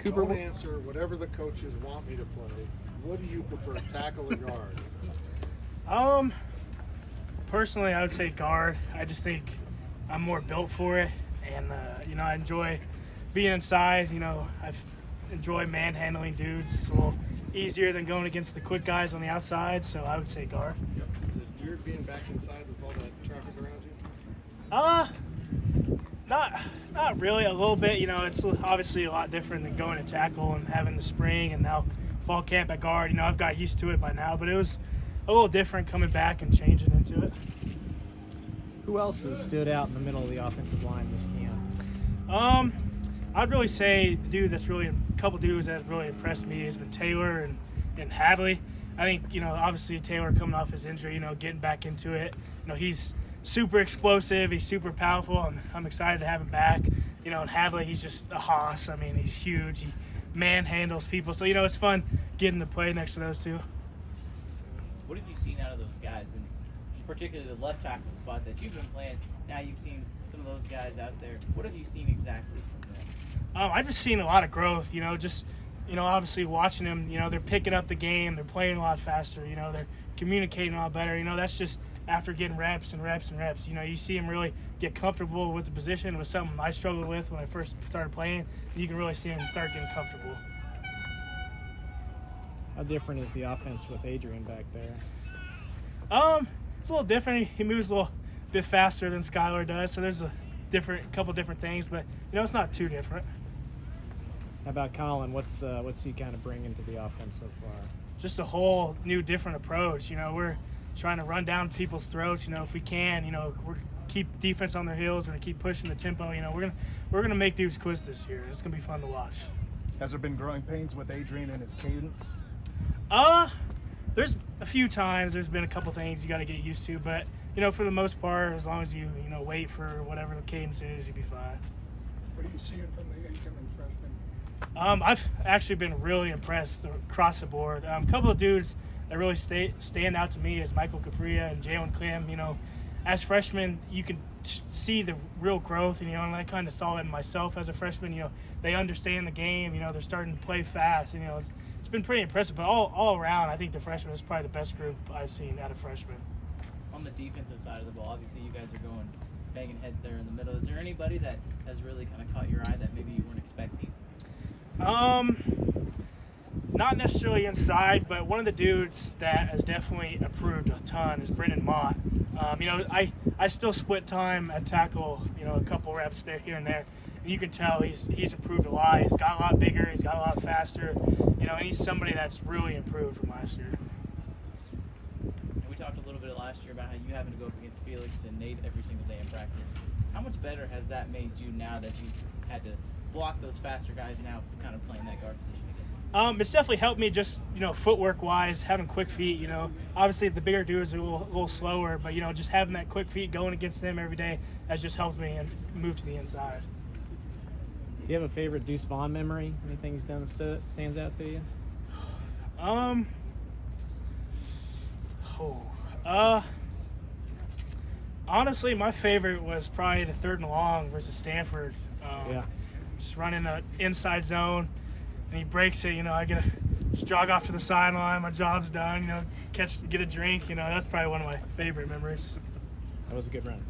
Cooper? Don't answer whatever the coaches want me to play. What do you prefer, tackle or guard? Personally, I would say guard. I just think I'm more built for it, and I enjoy being inside. I enjoy manhandling dudes. It's a little easier than going against the quick guys on the outside, so I would say guard. Is it weird being back inside with all that traffic around you? Not really. A little bit. It's obviously a lot different than going to tackle and having the spring and now fall camp at guard. I've got used to it by now, but it was a little different coming back and changing into it. Who else has stood out in the middle of the offensive line this camp? I'd really say the dude that's really a couple dudes that have really impressed me has been Taylor and Hadley. I think obviously Taylor coming off his injury, getting back into it. He's super explosive. He's super powerful. I'm excited to have him back. And Hadley, he's just a hoss. I mean, he's huge. He manhandles people. So it's fun getting to play next to those two. What have you seen out of those guys, and particularly the left tackle spot that you've been playing? Now you've seen some of those guys out there. What have you seen exactly from them? I've just seen a lot of growth. Obviously watching them. They're picking up the game. They're playing a lot faster. They're communicating a lot better. That's just after getting reps and reps and reps. You see them really get comfortable with the position. It was something I struggled with when I first started playing. You can really see them start getting comfortable. How different is the offense with Adrian back there? It's a little different. He moves a little bit faster than Skylar does, so there's a couple different things, but it's not too different. How about Colin? What's he kind of bringing to the offense so far? Just a whole new, different approach. We're trying to run down people's throats. If we can, we're keep defense on their heels. We're gonna keep pushing the tempo. We're gonna make dudes quit this year. It's gonna be fun to watch. Has there been growing pains with Adrian and his cadence? There's a few times. There's been a couple things you got to get used to, but for the most part, as long as you wait for whatever the cadence is, you'll be fine. What are you seeing from the incoming freshmen? I've actually been really impressed across the board. A couple of dudes that really stand out to me is Michael Capria and Jalen Clem. As freshmen, you can see the real growth, and I kind of saw it in myself as a freshman. They understand the game. They're starting to play fast. It's been pretty impressive. But all around, I think the freshmen is probably the best group I've seen out of freshmen. On the defensive side of the ball, obviously you guys are going banging heads there in the middle. Is there anybody that has really kind of caught your eye that maybe you weren't expecting? Not necessarily inside, but one of the dudes that has definitely improved a ton is Brendan Mott. I still split time at tackle, a couple reps there, here and there. And you can tell he's improved a lot. He's got a lot bigger. He's got a lot faster. And he's somebody that's really improved from last year. And we talked a little bit last year about how you having to go up against Feliks and Nate every single day in practice. How much better has that made you now that you've had to block those faster guys, now kind of playing that guard position again? It's definitely helped me just, footwork wise, having quick feet. Obviously the bigger dudes are a little slower, but just having that quick feet going against them every day has just helped me and move to the inside. Do you have a favorite Deuce Vaughn memory? Anything he's done that stands out to you? Honestly, my favorite was probably the 3rd and long versus Stanford. Yeah. Just running the inside zone, and he breaks it. I get to just jog off to the sideline. My job's done. Get a drink. That's probably one of my favorite memories. That was a good run.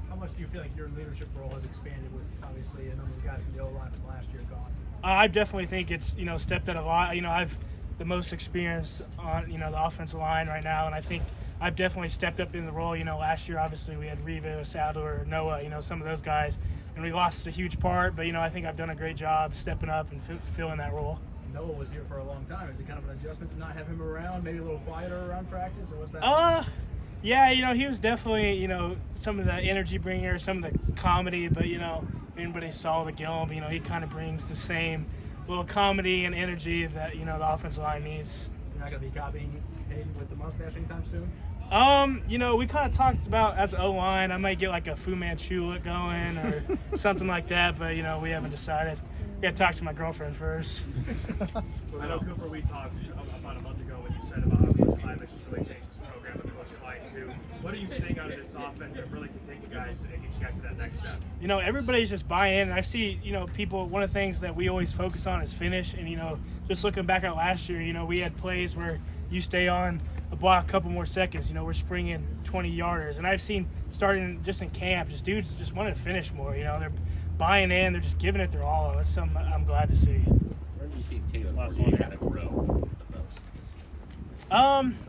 How much do you feel like your leadership role has expanded with, obviously, a number of guys from the O-line from last year gone? I definitely think it's, stepped up a lot. I've the most experience on, the offensive line right now, and I think I've definitely stepped up in the role. Last year, obviously, we had Riva, Sadler, Noah, some of those guys, and we lost a huge part, but, I think I've done a great job stepping up and filling that role. Noah was here for a long time. Is it kind of an adjustment to not have him around, maybe a little quieter around practice, or what's that? Yeah, he was definitely, some of the energy bringer, some of the comedy, but, if anybody saw the Gillum, he kind of brings the same little comedy and energy that, the offensive line needs. You're not going to be copying Hayden with the mustache anytime soon? We kind of talked about as an O-line, I might get like a Fu Manchu look going or something like that, but, we haven't decided. gotta talk to my girlfriend first. I know, Cooper, we talked about a month ago when you said about how Coach Climate has really changed this program and Coach Clyde too. What are you seeing out of this offense that really can take you guys and get you guys to that next step? You know, everybody's just buying in. And I see, you know, people, one of the things that we always focus on is finish. And, you know, just looking back at last year, you know, we had plays where you stay on a block a couple more seconds. You know, we're springing 20-yarders. And I've seen, starting just in camp, just dudes just wanting to finish more. You know, they're buying in. They're just giving it their all. And that's something I'm glad to see. Where have you seen Taylor last one kind of grow the most?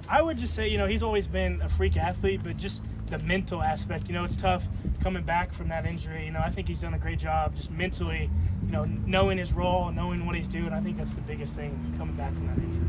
I would just say, you know, he's always been a freak athlete, but just the mental aspect, you know, it's tough coming back from that injury. You know, I think he's done a great job just mentally, you know, knowing his role, knowing what he's doing. I think that's the biggest thing coming back from that injury.